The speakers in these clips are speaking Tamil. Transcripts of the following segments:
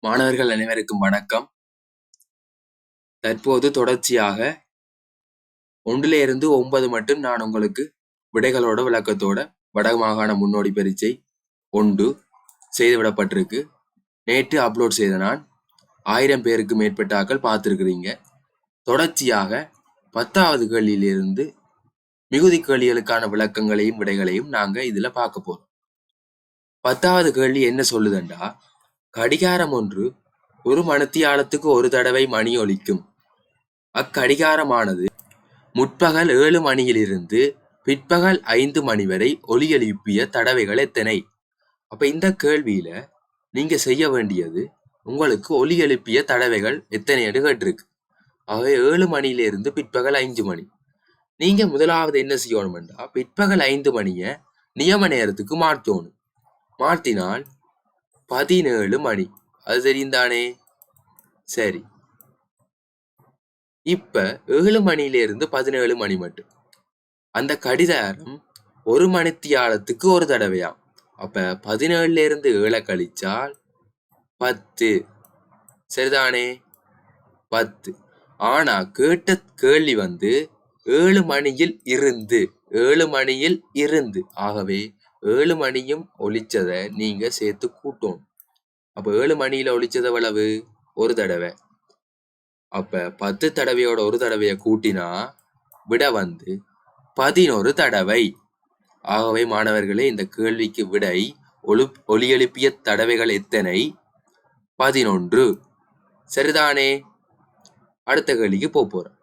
மாணவர்கள் அனைவருக்கும் வணக்கம். தற்போது தொடர்ச்சியாக 1 இருந்து 9 மட்டும் நான் உங்களுக்கு விடைகளோட விளக்கத்தோட வடமாகாண முன்னோடி பரீட்சை 1 செய்துவிடப்பட்டிருக்கு. நேற்று அப்லோட் செய்த நான் 1000 பேருக்கு மேற்பட்ட ஆக்கள் பார்த்துருக்கிறீங்க. தொடர்ச்சியாக 10வது கேள்வியிலிருந்து மிகுதி கேள்விகளுக்கான விளக்கங்களையும் விடைகளையும் நாங்க இதுல பார்க்க போறோம். 10வது கேள்வி என்ன சொல்லுதுண்டா, கடிகாரம் ஒன்று ஒரு மணித்தியாலத்துக்கு ஒரு தடவை மணி ஒலிக்கும். அக்கடிகாரமானது முற்பகல் 7 மணியிலிருந்து பிற்பகல் 5 மணி வரை ஒலி எழுப்பிய தடவைகள் எத்தனை? அப்ப இந்த கேள்வியில நீங்க செய்ய வேண்டியது, உங்களுக்கு ஒலி எழுப்பிய தடவைகள் எத்தனை என்று கேட்டிருக்கு. ஆகவே 7 மணியிலிருந்து பிற்பகல் 5 மணி. நீங்க முதலாவது என்ன செய்யணும்டா, பிற்பகல் 5 மணிய நியம நேரத்துக்கு மாற்றணும். மாற்றினால் 17 மணி. அது தெரியுந்தானே? சரி, இப்ப 7 மணியிலிருந்து 17 மணி மட்டும் அந்த கடிகாரம் ஒரு மணித்தியாலத்துக்கு ஒரு தடவையாம். அப்ப 17ல இருந்து 7 கழிச்சால் 10. சரிதானே? 10. ஆனா கேட்ட கேள்வி 7 மணியில் இருந்து 7 மணியில் இருந்து. ஆகவே 7 மணியும் ஒலிச்சதை நீங்க சேர்த்து கூட்டணும். அப்ப 7 மணியில ஒலிச்சது எவ்வளவு? ஒரு தடவை. அப்ப 10 தடவையோட ஒரு தடவையை கூட்டினா விட 11 தடவை. ஆகவே மாணவர்களே, இந்த கேள்விக்கு விடை ஒலி எழுப்பிய தடவைகள் எத்தனை? 11. சரிதானே? அடுத்த கேள்விக்கு போறோம்.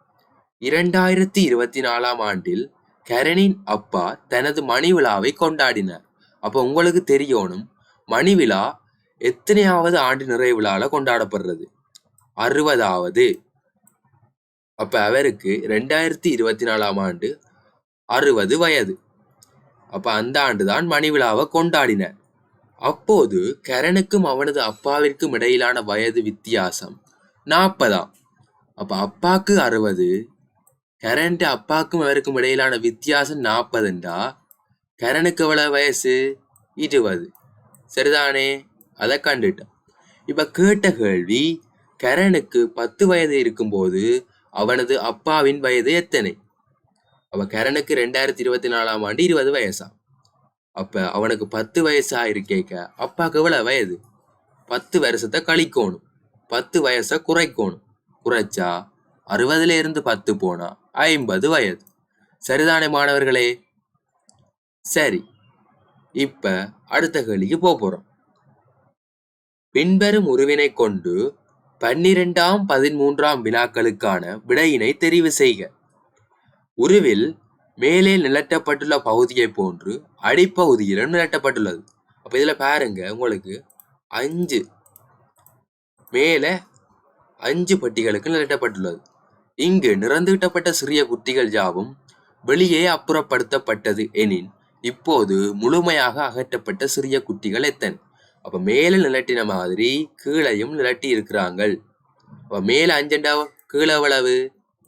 2024 ஆண்டில் கரணின் அப்பா தனது மணி விழாவை கொண்டாடினார். அப்ப உங்களுக்கு தெரியணும், மணி விழா எத்தனையாவது ஆண்டு நிறைவு விழால கொண்டாடப்படுறது? 60வது. அப்ப அவருக்கு 2024 ஆண்டு 60 வயது. அப்ப அந்த ஆண்டுதான் மணி விழாவை கொண்டாடினார். அப்போது கரனுக்கும் அவனது அப்பாவிற்கும் இடையிலான வயது வித்தியாசம் 40. அப்ப அப்பாக்கு 60, கரண்ட் அப்பாக்கும் அவருக்கும் இடையிலான வித்தியாசம் 40. கரனுக்கு எவ்வளவு வயசு? 20. சரிதானே? அதை கண்டுட்டோம். இப்ப கேட்ட கேள்வி, கரனுக்கு 10 வயது இருக்கும்போது அவனது அப்பாவின் வயது எத்தனை? அப்ப கரனுக்கு 2024 ஆண்டு 20 வயசா. அப்ப அவனுக்கு 10 வயசா இருக்கேக்க அப்பாக்கு எவ்வளவு வயது? 10 வருஷத்தை கழிக்கணும், 10 வயசை குறைக்கணும். குறைச்சா 60ல இருந்து 10 போனா 50 வயது. சரிதானே மாணவர்களே? சரி, இப்ப அடுத்த கேள்விக்கு போறோம். பின்வரும் உருவினை கொண்டு 12ஆம் 13ஆம் வினாக்களுக்கான விடையினை தெரிவு செய்க. உருவில் மேலே நிலட்டப்பட்டுள்ள பகுதியை போன்று அடிப்பகுதியிலும் நிலட்டப்பட்டுள்ளது. அப்ப இதுல பாருங்க, உங்களுக்கு 5 மேல 5 பட்டிகளுக்கு நிலட்டப்பட்டுள்ளது. இங்கு நிறந்தீட்டப்பட்ட சிறிய குட்டிகள் யாவும் வெளியே அப்புறப்படுத்தப்பட்டது எனின் இப்போது முழுமையாக அகற்றப்பட்ட சிறிய குட்டிகள் எத்தனை? அப்ப மேல நிலட்டின மாதிரி கீழையும் நிலட்டி இருக்கிறாங்க. அப்ப மேல 5, கீழே எவ்வளவு?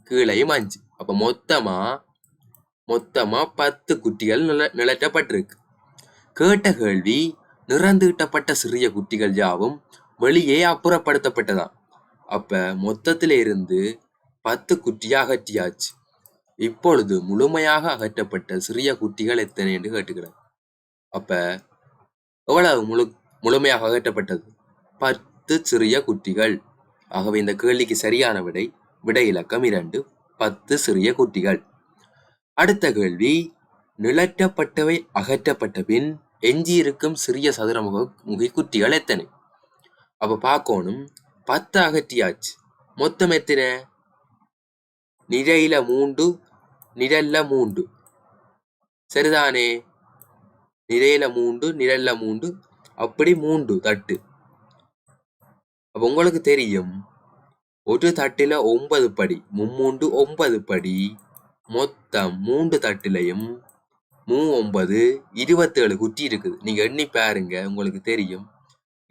கீழையும் 5. அப்ப மொத்தமா 10 குட்டிகள் நிலட்டப்பட்டிருக்கு. கேட்ட கேள்வி, நிறந்தீட்டப்பட்ட சிறிய குட்டிகள் யாவும் வெளியே அப்புறப்படுத்தப்பட்டதாம். அப்ப மொத்தத்தில இருந்து 10 குட்டியா அகற்றியாச்சு. இப்பொழுது முழுமையாக அகற்றப்பட்ட சிறிய குட்டிகள் எத்தனை என்று கேட்டுக்கிறார். அப்ப எவ்வளவு முழுமையாக அகற்றப்பட்டது? 10 சிறிய குட்டிகள். ஆகவே இந்த கேள்விக்கு சரியான விடை இலக்கம் 2, 10 சிறிய குட்டிகள். அடுத்த கேள்வி, நிலட்டப்பட்டவை அகற்றப்பட்ட பின் எஞ்சியிருக்கும் சிறிய சதுரமுகி குட்டிகள் எத்தனை? அப்ப பார்க்கணும், 10 அகற்றியாச்சு. மொத்தம் எத்தனை? நிரையில 3, நிழல்ல 3. சரிதானே? நிரையில 3, நிழல்ல 3, அப்படி 3 தட்டு. அப்ப உங்களுக்கு தெரியும், ஒரு தட்டில 9 படி, 3 9 படி. மொத்தம் 3 தட்டிலையும் 9 27 குட்டி இருக்குது. நீங்க எண்ணி பாருங்க, உங்களுக்கு தெரியும்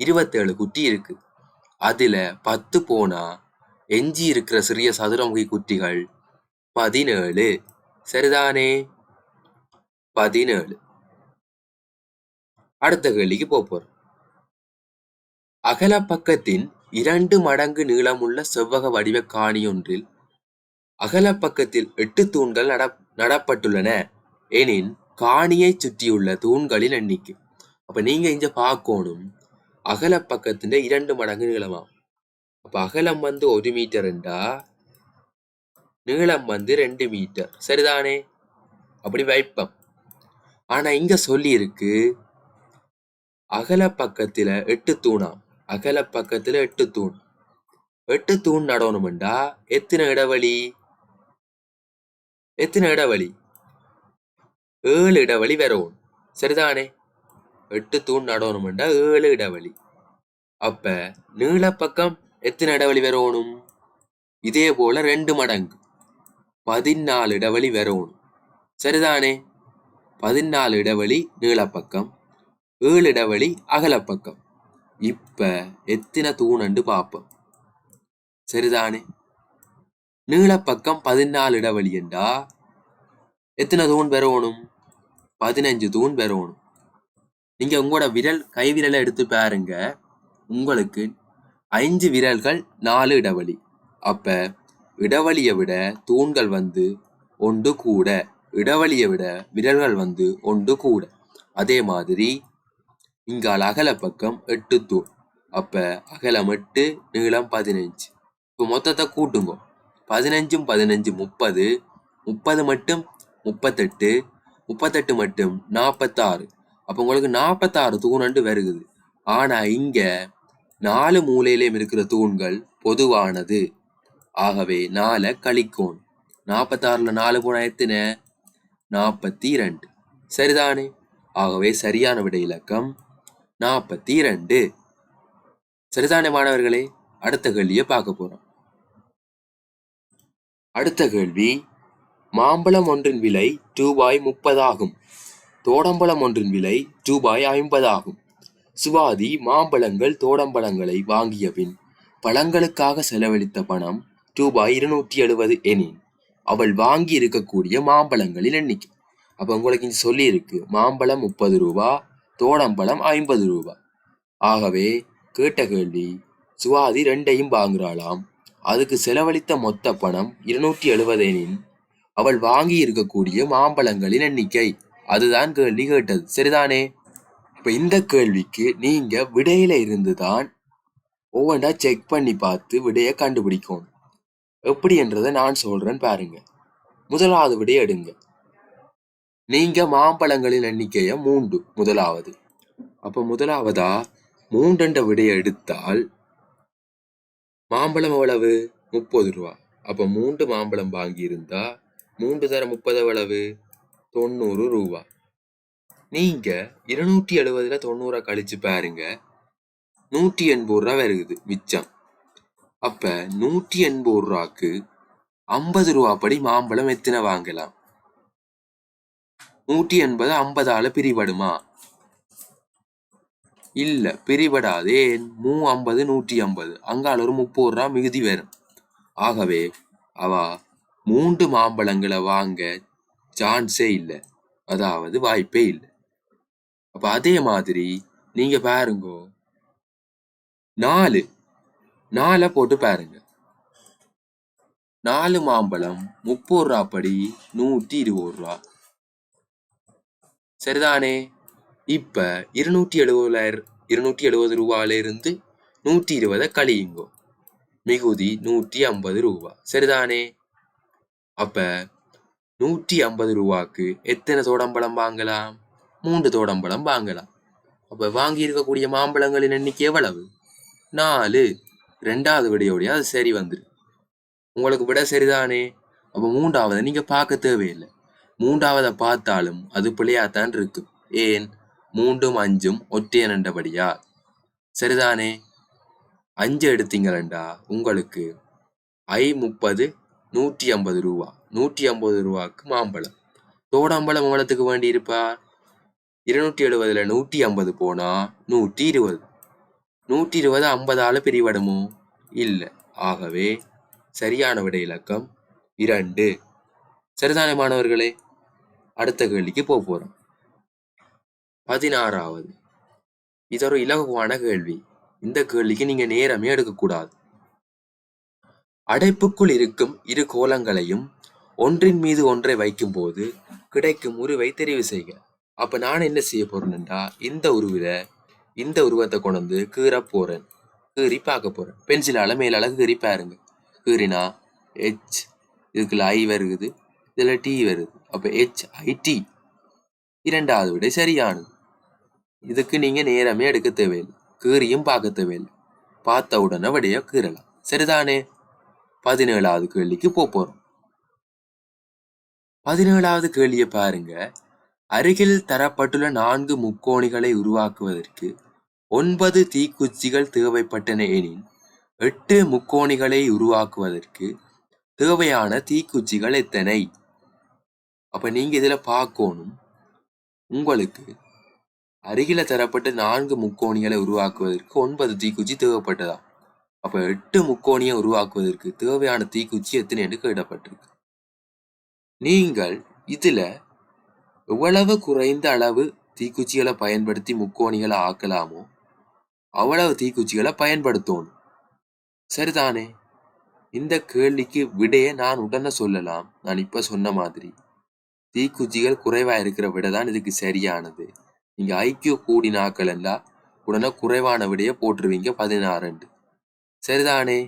27 குட்டி இருக்கு. அதுல 10 போனா எஞ்சி இருக்கிற சிறிய சதுரமுகி குட்டிகள் 17. சரிதானே? 17. அடுத்த கேள்விக்கு போறோம். அகல பக்கத்தின் 2 மடங்கு நீளமுள்ள செவ்வக வடிவ காணியொன்றில் அகல பக்கத்தில் 8 தூண்கள் நடப்பட்டுள்ளன எனின் காணியை சுற்றியுள்ள தூண்களின் எண்ணிக்கை. அப்ப நீங்க இங்க பார்க்கணும் அகல பக்கத்தின் 2 மடங்கு நீளமா. அப்ப அகலம் 1 மீட்டர் என்றா நீளம் 2 மீட்டர், சரிதானே? அப்படி வைப்போம். ஆனா இங்க சொல்லி இருக்கு அகல பக்கத்துல 8 தூணாம். அகல பக்கத்துல 8 தூண். 8 தூண் நடணும்டா எத்தனை இடைவெளி? 7 இடைவெளி வரும், சரிதானே? 8 தூண் நடணும்டா 7 இடைவெளி. அப்ப நீள பக்கம் எத்தனை இடைவெளி வரணும்? இதே போல 2 மடங்கு 14 இடைவெளி வரணும், சரிதானே? 14 இடைவெளி நீளப்பக்கம், 7 இடைவெளி அகலப்பக்கம். இப்ப எத்தனை தூணண்டு பார்ப்போம், சரிதானே? நீளப்பக்கம் 14 இடைவெளி என்றா எத்தனை தூண் வரணும்? 15 தூண் வரணும். நீங்க உங்களோட கை விரலை எடுத்து பாருங்க, உங்களுக்கு 5 விரல்கள் 4 இடைவெளி. அப்ப இடைவெளியை விட தூண்கள் ஒன்று கூட, இடைவெளியை விட விரல்கள் ஒன்று கூட. அதே மாதிரி இங்கால அகல பக்கம் 8 தூண். அப்ப அகலம் 8, நீளம் 15. இப்போ மொத்தத்தை கூட்டுங்க. 15 15 30, 30 மட்டும் 38, 38 மட்டும் 46. அப்ப உங்களுக்கு 46 தூணண்டு வருகுது. ஆனா இங்க 4 மூலையிலும் இருக்கிற தூண்கள் பொதுவானது. ஆகவே 4 கழிக்கோணும். 46ல 4 போனா எத்தனை? 42, சரிதானே? ஆகவே சரியான விடை இலக்கம் 42. சரிதானே மாணவர்களே? அடுத்த கேள்வியை பார்க்க போறோம். அடுத்த கேள்வி, மாம்பழம் ஒன்றின் விலை ரூபாய் 30 ஆகும். தோடம்பழம் ஒன்றின் விலை ரூபாய் 50 ஆகும். சுவாதி மாம்பழங்கள் தோடம்பழங்களை வாங்கிய பின் பழங்களுக்காக செலவழித்த பணம் ரூபாய் 270 எனின் அவள் வாங்கி இருக்கக்கூடிய மாம்பழங்களின் எண்ணிக்கை. அப்ப உங்களுக்கு இங்க சொல்லி இருக்கு மாம்பழம் 30 ரூபா, தோடம்பழம் 50 ரூபா. ஆகவே கேட்ட கேள்வி, சுவாதி 2ஐயும் வாங்குறாளாம், அதுக்கு செலவழித்த மொத்த பணம் 270 எனின் அவள் வாங்கி இருக்கக்கூடிய மாம்பழங்களின் எண்ணிக்கை. அதுதான் கேள்வி கேட்டது, சரிதானே? இப்ப இந்த கேள்விக்கு நீங்க விடையில இருந்துதான் ஒவ்வொன்றா செக் பண்ணி பார்த்து விடைய கண்டுபிடிக்கணும். எப்படி என்றதை நான் சொல்றேன் பாருங்க. முதலாவது விடைய எடுங்க. நீங்க மாம்பழங்களின் எண்ணிக்கைய 3 முதலாவது. அப்ப முதலாவதா 3 விடைய எடுத்தால் மாம்பழம் எவ்வளவு? 30 ரூபா. அப்ப 3 மாம்பழம் வாங்கி இருந்தா 3 தர 30 எவ்வளவு? 90 ரூபா. நீங்க 270ல 90 கழிச்சு பாருங்க, 180 ரூபா வருகுது மிச்சம். அப்ப 180 ரூபாக்கு 50 ரூபா படி மாம்பழம் எத்தனை வாங்கலாம்? 180 50ஆல பிரிபடுமா? இல்ல, பிரிபடாதே. 350 150, அங்கால ஒரு 30 ரூபா மிகுதி வரும். ஆகவே அவ 3 மாம்பழங்களை வாங்க சான்ஸே இல்லை, அதாவது வாய்ப்பே இல்லை. அப்ப அதே மாதிரி நீங்க பாருங்க, 4 போட்டு பாருங்க. 4 மாம்பழம் 30 ரூபா படி 120 ரூபா, சரிதானே? இப்ப 270 ரூபாயில இருந்து 120 கழியுங்கோ, மிகுதி 150 ரூபா, சரிதானே? அப்ப 150 ரூபாக்கு எத்தனை தோடம்பழம் வாங்கலாம்? 3 தோடம்பழம் வாங்கலாம். அப்ப வாங்கி இருக்கக்கூடிய மாம்பழங்களின் எண்ணிக்கை எவ்வளவு? 4. 2வது விடையோடைய அது சரி வந்துரு. உங்களுக்கு விட சரிதானே? அப்ப 3வது நீங்க பார்க்க தேவையில்லை. 3வதை பார்த்தாலும் அது பிள்ளையாத்தான் இருக்கு. ஏன்? 3ம் 5ம் ஒற்றைய நண்டபடியா, சரிதானே? 5 எடுத்தீங்களா உங்களுக்கு 30 150 ரூபா. 150 ரூபாக்கு மாம்பழம். தோடம்பழம் உங்களுக்கு வேண்டி இருப்பா 270ல 150 போனா 120. 120 50ஆல பிரிவடுமோ? இல்லை. ஆகவே சரியான விடை இலக்கம் 2. சரிதானே மாணவர்களே? அடுத்த கேள்விக்கு போறோம். 16வது. இது ஒரு இலகுவான கேள்வி. இந்த கேள்விக்கு நீங்க நேரமே எடுக்கக்கூடாது. அடைப்புக்குள் இருக்கும் இரு கோலங்களையும் ஒன்றின் மீது ஒன்றை வைக்கும் போது கிடைக்கும் உருவை தெரிவு செய்க. அப்ப நான் என்ன செய்ய போறேன்டா, இந்த உருவத்தை கொண்டு வந்து கீற போறேன். கீறி பார்க்க போறேன். பென்சிலால மேலால கீறி பாருங்க. கீறினா H, இதுக்குள்ள I வருகுது, இதுல T வருது. அப்ப HIT. இரண்டாவது விடை சரியானது. இதுக்கு நீங்க நேரமே எடுக்க தேவையில்லை, கீறியும் பார்க்க தேவையில்லை. பார்த்த உடனே விடைய கீறலாம். சரிதானே? 17வது கேள்விக்கு போறோம். 17வது கேள்வியை பாருங்க. அருகில் தரப்பட்டுள்ள 4 முக்கோணிகளை உருவாக்குவதற்கு 9 தீக்குச்சிகள் தேவைப்பட்டன எனின் 8 முக்கோணிகளை உருவாக்குவதற்கு தேவையான தீக்குச்சிகள் எத்தனை? அப்ப நீங்க இதுல பார்க்கணும், உங்களுக்கு அருகில தரப்பட்ட 4 முக்கோணிகளை உருவாக்குவதற்கு 9 தீக்குச்சி தேவைப்பட்டதா. அப்ப 8 முக்கோணியை உருவாக்குவதற்கு தேவையான தீக்குச்சி எத்தனை என்று கேட்கப்பட்டிருக்கு. நீங்கள் இதுல எவ்வளவு குறைந்த அளவு தீக்குச்சிகளை பயன்படுத்தி முக்கோணிகளை ஆக்கலாமோ அவ்வளவு தீக்குச்சிகளை பயன்படுத்தணும். சரிதானே? இந்த கேள்விக்கு விடையை நான் உடனே சொல்லலாம். நான் இப்ப சொன்ன மாதிரி தீக்குச்சிகள் குறைவா இருக்கிற விட தான் இதுக்கு சரியானது. நீங்க ஐக்கிய கூடினாக்கள் எல்லாம் உடனே குறைவான விடைய போட்டுருவீங்க 16. சரிதானே?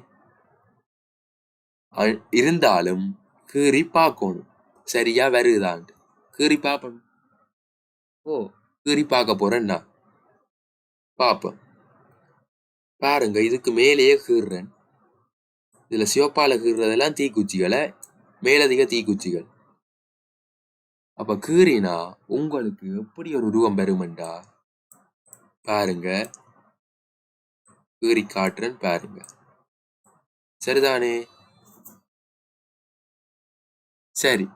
இருந்தாலும் கீறி பார்க்கணும், சரியா வருதான். கீறி பார்ப்போம். கீறி பார்க்க போறேன்னா பார்ப்போம். பாருங்க, இதுக்கு மேலேயே கீறுறேன். இதுல சிவப்பால கீறுறதெல்லாம் தீக்குச்சிகளை, மேலதிக தீக்குச்சிகள். அப்ப கீறினா உங்களுக்கு எப்படி ஒரு உருவம் பெறுமெண்டா பாருங்க. கீறி காட்டுறேன் பாருங்க. சரிதானே? சரி,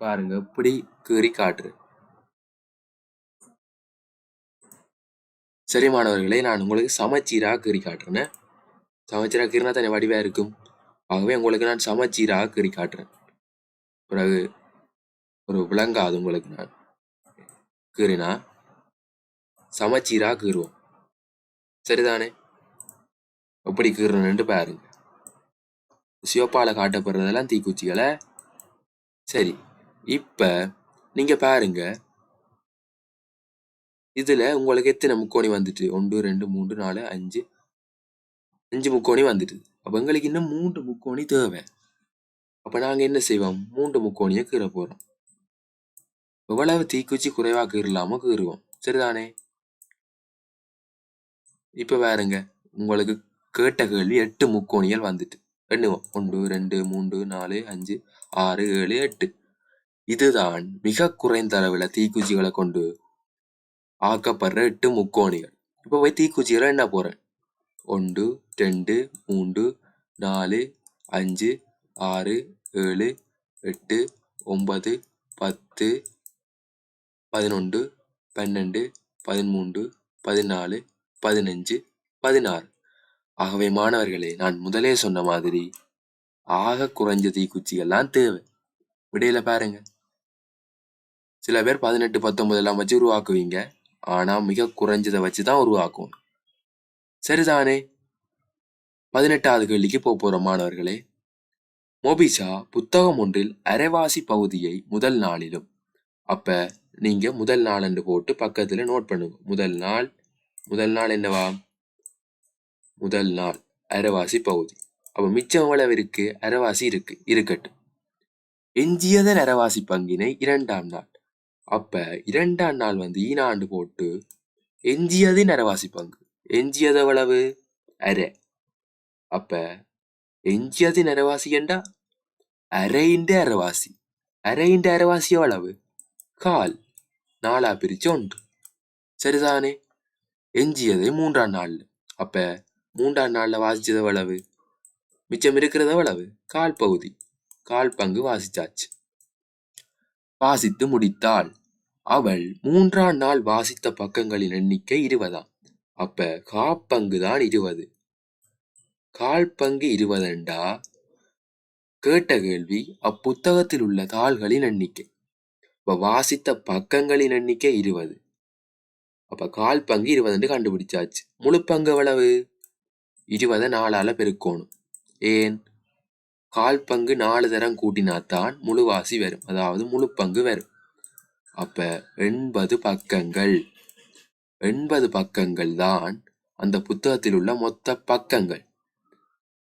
பாருங்க எப்படி கீறி காட்டுறேன். சரி மாணவர்களே, நான் உங்களுக்கு சமச்சீராக கீறி காட்டுறேன். சமச்சீராக கீறினா தானே வடிவா இருக்கும். ஆகவே உங்களுக்கு நான் சமச்சீராக கீறி காட்டுறேன். பிறகு ஒரு விளங்காது உங்களுக்கு. நான் கீறினா சமச்சீராக கீறுவோம். சரிதானே? எப்படி கீறணும்னு பாருங்க. சிவப்பால காட்டப்படுறதெல்லாம் தீக்குச்சிகளை. சரி, இப்ப நீங்க பாருங்க, இதுல உங்களுக்கு எத்தனை முக்கோணி வந்துட்டு? 1 2 3 4 5 முக்கோணி வந்துட்டு. அப்ப எங்களுக்கு இன்னும் 3 முக்கோணி தேவை. அப்ப நாங்க என்ன செய்வோம்? 3 முக்கோணியை கீற போறோம். எவ்வளவு தீக்குச்சி குறைவா கீறலாமோ கீறுவோம். சரிதானே? இப்ப பாருங்க, உங்களுக்கு கேட்ட கேள்வி 8 முக்கோணிகள் வந்துட்டு. எண்ணுவோம். 1 2 3 4 5 6 7 8. இதுதான் மிக குறைந்த அளவுல தீக்குச்சிகளை கொண்டு ஆக்கப்படுற 8 முக்கோணிகள். இப்ப போய் தீக்குச்சிகளை என்ன போறேன்? 1 2 3 4 5 6 7 8 9 10 11 12 13 14 15 16. ஆகவே மாணவர்களே, நான் முதலே சொன்ன மாதிரி ஆக குறைஞ்ச தீக்குச்சிகள்லாம் தேவை. விடையில பாருங்க, சில பேர் 18 19 எல்லாம் வச்சு உருவாக்குவீங்க. ஆனா மிக குறைஞ்சதை வச்சுதான் உருவாக்கும். சரிதானே? 18வது கேள்விக்கு போறோம் மாணவர்களே. மோபிஷா புத்தகம் ஒன்றில் அரைவாசி பகுதியை முதல் நாளிலும். அப்ப நீங்க முதல் நாள் என்று போட்டு பக்கத்துல நோட் பண்ணுங்க. முதல் நாள் என்னவா? முதல் நாள் அரைவாசி பகுதி. அப்ப மிச்சம் எவ்வளவு இருக்கு? அரைவாசி இருக்கட்டும். எஞ்சியதன் அரைவாசி பங்கினை 2ஆம் நாள். அப்ப 2ஆம் நாள் ஈனாண்டு போட்டு எஞ்சியதின் அரைவாசி பங்கு. எஞ்சியது எவ்வளவு? அரை. அப்ப எஞ்சியதின் அரைவாசி என்றா அரையின் அரைவாசி. அரையின் அரைவாசி எவ்வளவு? 1/4. 4ஆ பிரிச்சு 1. சரிதானே? எஞ்சியது 3ஆம் நாள்ல. அப்ப 3ஆம் நாள்ல வாசிச்சது எவ்வளவு? மிச்சம் இருக்கிறது எவ்வளவு? 1/4 பகுதி. 1/4 பங்கு வாசிச்சாச்சு. வாசித்து முடித்தாள். அவள் 3ஆம் நாள் வாசித்த பக்கங்களின் எண்ணிக்கை 20ஆம். அப்ப காப்பங்கு தான் 20. 1/4 பங்கு 20 என்றா கேட்ட கேள்வி அப்புத்தகத்தில் உள்ள தாள்களின் எண்ணிக்கை. இப்ப வாசித்த பக்கங்களின் எண்ணிக்கை 20. அப்ப கால் பங்கு 20 கண்டுபிடிச்சாச்சு. முழு பங்கு எவ்வளவு? 20 4ஆல பெருக்கணும். ஏன்? கால் பங்கு 4 தரம் கூட்டினாத்தான் முழுவாசி வரும், அதாவது முழு பங்கு வரும். அப்ப 80 பக்கங்கள். 80 பக்கங்கள் தான் அந்த புத்தகத்தில் உள்ள மொத்த பக்கங்கள்.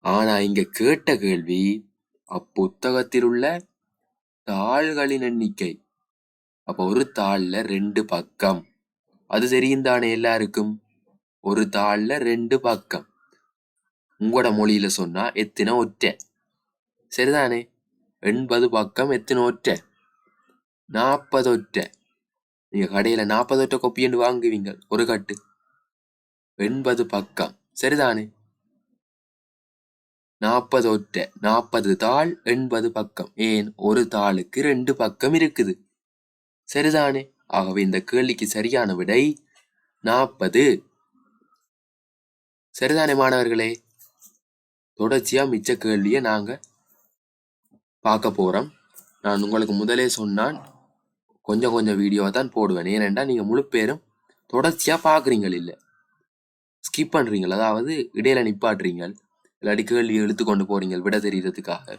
ஆனா இங்க கேட்ட கேள்வி அப்புத்தகத்தில் உள்ள தாள்களின் எண்ணிக்கை. அப்ப ஒரு தாள்ல 2 பக்கம். அது தெரியும் தானே எல்லாருக்கும்? ஒரு தாள்ல 2 பக்கம். உங்களோட மொழியில சொன்னா எத்தனை ஒற்றை? சரிதானே? 80 பக்கம் எத்தனை ஒற்றை? 40 ஒற்றை. நீங்க கடையில 40 ஒற்றை கொப்பியண்டு வாங்குவீங்க ஒரு கட்டு. 80 பக்கம். சரிதானே? 40 ஒற்றை, 40 தாள், 80 பக்கம். ஏன்? ஒரு தாளுக்கு 2 பக்கம் இருக்குது. சரிதானே? ஆகவே இந்த கேள்விக்கு சரியான விடை 40. சரிதானே மாணவர்களே? தொடர்ச்சியா மிச்ச கேள்வியை நாங்க பார்க்க போறோம். நான் உங்களுக்கு முதலே சொன்னான் கொஞ்சம் கொஞ்சம் வீடியோவை தான் போடுவேன். ஏனென்றா நீங்க முழு பேரும் தொடர்ச்சியா பாக்குறீங்க இல்ல, ஸ்கிப் பண்றீங்க, அதாவது இடையில நிப்பாட்டுறீங்க, இல்லாட்டி கேள்வி எடுத்து கொண்டு போறீங்க விட தெரியறதுக்காக.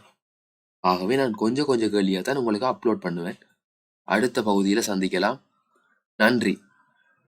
ஆகவே நான் கொஞ்சம் கொஞ்சம் கேள்வியை தான் உங்களுக்கு அப்லோட் பண்ணுவேன். அடுத்த பகுதியில சந்திக்கலாம். நன்றி.